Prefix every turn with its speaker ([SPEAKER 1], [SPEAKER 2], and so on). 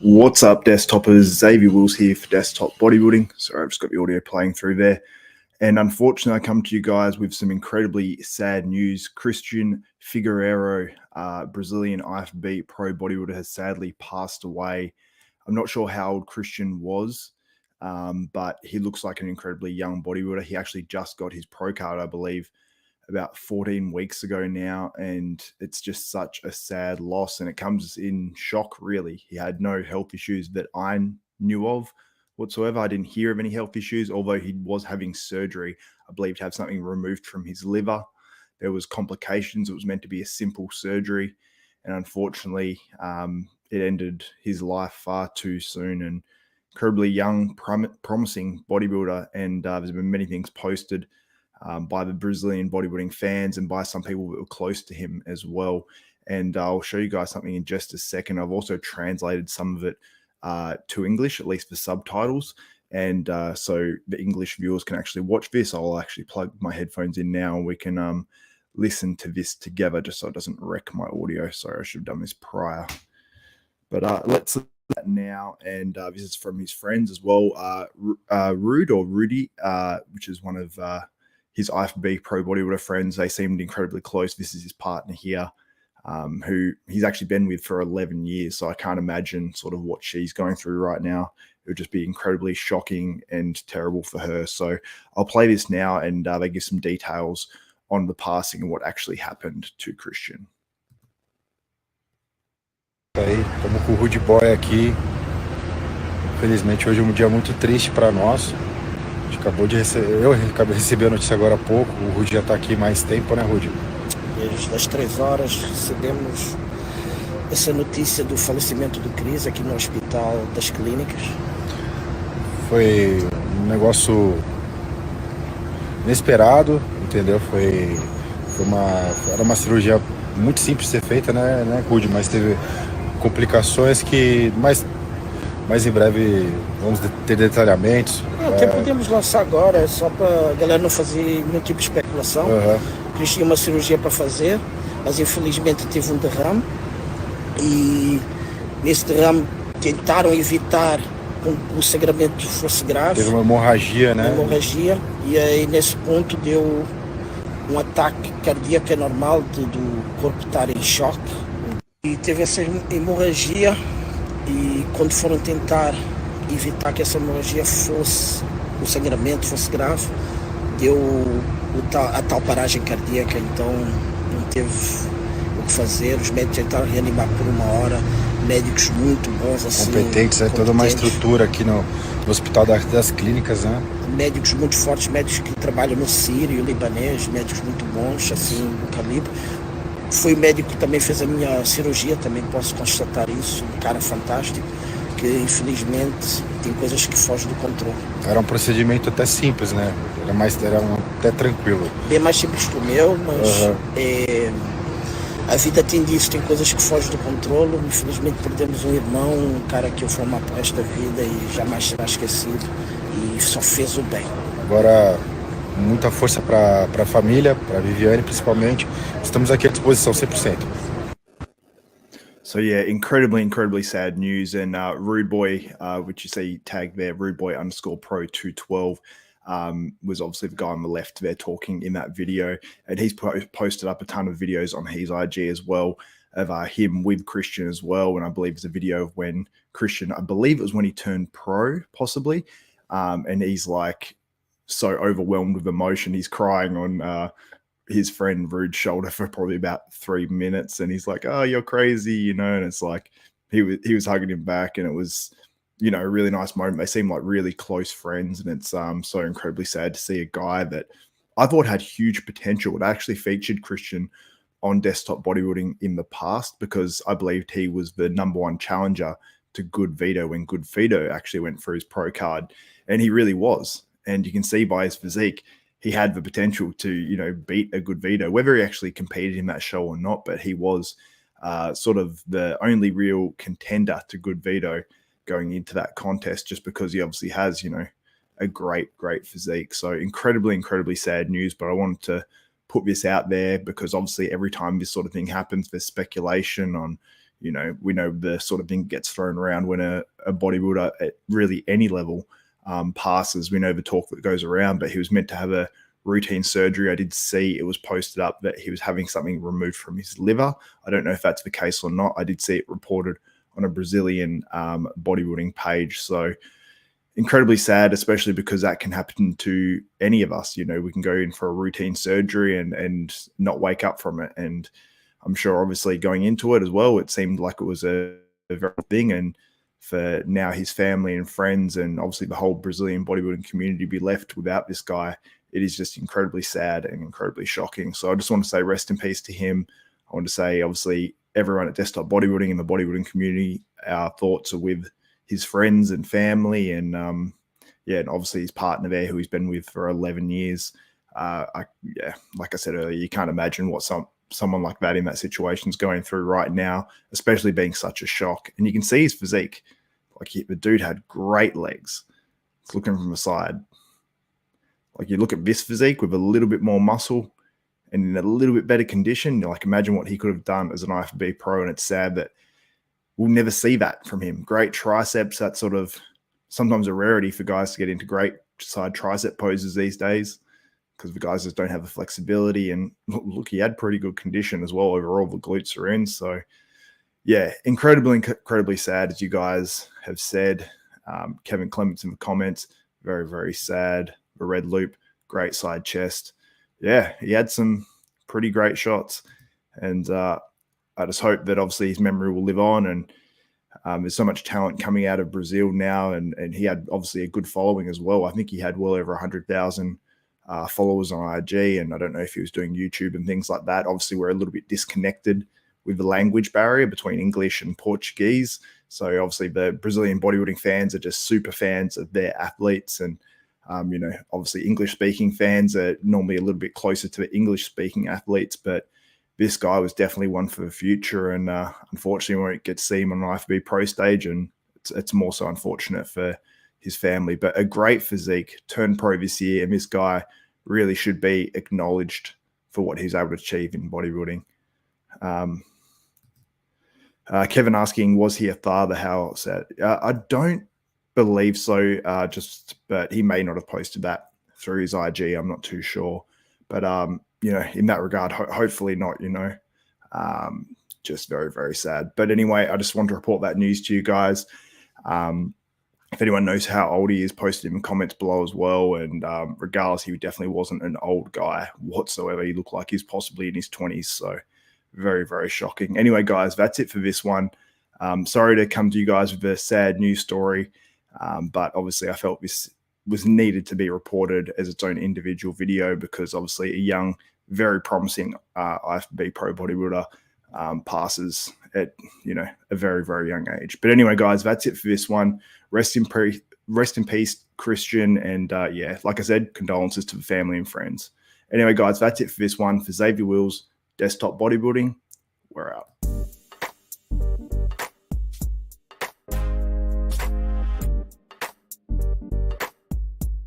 [SPEAKER 1] What's up, desktopers? Xavier Wills here for Desktop Bodybuilding. Sorry, I've just got the audio playing through there. And unfortunately, I come to you guys with some incredibly sad news. Christian Figueiredo, Brazilian IFBB pro bodybuilder, has sadly passed away. I'm not sure how old Christian was, but he looks like an incredibly young bodybuilder. He actually just got his pro card, I believe, about 14 weeks ago now, and it's just such a sad loss, and it comes in shock, really. He had no health issues that I knew of whatsoever. I didn't hear of any health issues, although he was having surgery, I believe, to have something removed from his liver. There was complications. It was meant to be a simple surgery, and unfortunately, it ended his life far too soon. And incredibly young, promising bodybuilder, and there's been many things posted by the Brazilian bodybuilding fans and by some people that were close to him as well. And I'll show you guys something in just a second. I've also translated some of it to English, at least for subtitles. And so the English viewers can actually watch this. I'll actually plug my headphones in now and we can listen to this together just so it doesn't wreck my audio. Sorry, I should have done this prior. But let's look at that now. And this is from his friends as well. Rudy, which is one of his IFBB pro bodybuilder friends. They seemed incredibly close. This is his partner here, who he's actually been with for 11 years. So I can't imagine sort of what she's going through right now. It would just be incredibly shocking and terrible for her. So I'll play this now, and they give some details on the passing and what actually happened to Christian.
[SPEAKER 2] Aí, estamos com o Rude Boy aqui. Infelizmente hoje é um dia muito triste para nós. A gente acabou de receber, eu acabei de receber a notícia agora há pouco. O Rude já está aqui mais tempo, né, Rude?
[SPEAKER 3] Desde as 3 horas recebemos essa notícia do falecimento do Cris aqui no Hospital das Clínicas.
[SPEAKER 2] Foi um negócio inesperado, entendeu? Era uma cirurgia muito simples de ser feita, né, Rude? Mas teve complicações que mais em breve vamos ter detalhamentos.
[SPEAKER 3] Até podemos lançar agora, só para a galera não fazer nenhum tipo de especulação. O Cris tinha uma cirurgia para fazer, mas infelizmente teve um derrame. E nesse derrame tentaram evitar que o sangramento fosse grave.
[SPEAKER 2] Teve uma hemorragia, né?
[SPEAKER 3] Uma hemorragia. E aí nesse ponto deu um ataque cardíaco anormal do corpo estar em choque. E teve essa hemorragia. E quando foram tentar evitar que essa hemorragia o sangramento fosse grave, deu a tal paragem cardíaca, então não teve o que fazer. Os médicos tentaram reanimar por 1 hora, médicos muito bons, assim,
[SPEAKER 2] competentes, toda uma estrutura aqui no Hospital das Clínicas, né?
[SPEAKER 3] Médicos muito fortes, médicos que trabalham no Sírio, libanês, médicos muito bons, assim, do calibre. Foi o médico que também fez a minha cirurgia, também posso constatar isso, um cara fantástico, que infelizmente tem coisas que fogem do controle.
[SPEAKER 2] Era um procedimento até simples, né? Era até tranquilo.
[SPEAKER 3] Bem mais simples que o meu, mas a vida tem disso, tem coisas que fogem do controle. Infelizmente perdemos um irmão, um cara que eu formar por esta vida e jamais será esquecido, e só fez o bem.
[SPEAKER 2] Agora, muita força para a família, para a Viviane principalmente. Estamos aqui à disposição 100%.
[SPEAKER 1] So yeah, incredibly sad news. And Rude Boy, which you see tagged there, Rude Boy _pro 212, was obviously the guy on the left there talking in that video. And he's posted up a ton of videos on his IG as well of him with Christian as well. And I believe there's a video of when Christian, I believe it was when he turned pro, possibly. And he's like so overwhelmed with emotion. He's crying on his friend Rude's shoulder for probably about 3 minutes, and he's like, "Oh, you're crazy," you know. And it's like he was hugging him back, and it was, you know, a really nice moment. They seem like really close friends, and it's so incredibly sad to see a guy that I thought had huge potential. It actually featured Christian on Desktop Bodybuilding in the past because I believed he was the #1 challenger to Good Vito when Good Vito actually went for his pro card, and he really was. And you can see by his physique, he had the potential to, you know, beat a Good Vito, whether he actually competed in that show or not. But he was sort of the only real contender to Good Vito going into that contest, just because he obviously has, you know, a great physique. So incredibly sad news. But I wanted to put this out there because obviously every time this sort of thing happens, there's speculation on, You know, we know the sort of thing gets thrown around when a bodybuilder at really any level passes. We know the talk that goes around, but he was meant to have a routine surgery. I did see it was posted up that he was having something removed from his liver. I don't know if that's the case or not. I did see it reported on a Brazilian bodybuilding page. So incredibly sad, especially because that can happen to any of us. You know, we can go in for a routine surgery and not wake up from it. And I'm sure obviously going into it as well, it seemed like it was a very thing. And for now his family and friends and obviously the whole Brazilian bodybuilding community to be left without this guy, it is just incredibly sad and incredibly shocking. So I just want to say rest in peace to him. I want to say, obviously, everyone at Desktop Bodybuilding and the bodybuilding community, our thoughts are with his friends and family, and and obviously his partner there, who he's been with for 11 years. Like I said earlier, you can't imagine what someone like that in that situation is going through right now, especially being such a shock. And you can see his physique. Like the dude had great legs. It's looking from the side. Like you look at this physique with a little bit more muscle and in a little bit better condition, like imagine what he could have done as an IFBB pro. And it's sad that we'll never see that from him. Great triceps, that's sort of sometimes a rarity for guys to get into great side tricep poses these days because the guys just don't have the flexibility. And look, he had pretty good condition as well. Overall, the glutes are in. So yeah, incredibly sad, as you guys have said. Kevin Clements in the comments, very, very sad. The red loop, great side chest. Yeah, he had some pretty great shots. And I just hope that obviously his memory will live on. And there's so much talent coming out of Brazil now. And he had obviously a good following as well. I think he had well over 100,000 followers on IG. And I don't know if he was doing YouTube and things like that. Obviously, we're a little bit disconnected with the language barrier between English and Portuguese. So obviously the Brazilian bodybuilding fans are just super fans of their athletes. And, obviously English-speaking fans are normally a little bit closer to the English-speaking athletes. But this guy was definitely one for the future. And unfortunately, we won't get to see him on an IFBB pro stage. And it's more so unfortunate for his family. But a great physique, turned pro this year. And this guy really should be acknowledged for what he's able to achieve in bodybuilding. Kevin asking, was he a father? How sad? I don't believe so. But he may not have posted that through his IG. I'm not too sure. But in that regard, hopefully not. Just very, very sad. But anyway, I just want to report that news to you guys. If anyone knows how old he is, post it in the comments below as well. And regardless, he definitely wasn't an old guy whatsoever. He looked like he's possibly in his 20s. So very, very shocking. Anyway, guys, that's it for this one. Sorry to come to you guys with a sad news story, but obviously I felt this was needed to be reported as its own individual video because obviously a young, very promising IFBB pro bodybuilder passes at a very, very young age. But anyway, guys, that's it for this one. Rest in peace, Christian. And like I said, condolences to the family and friends. Anyway, guys, that's it for this one. For Xavier Wills, Desktop Bodybuilding, we're out.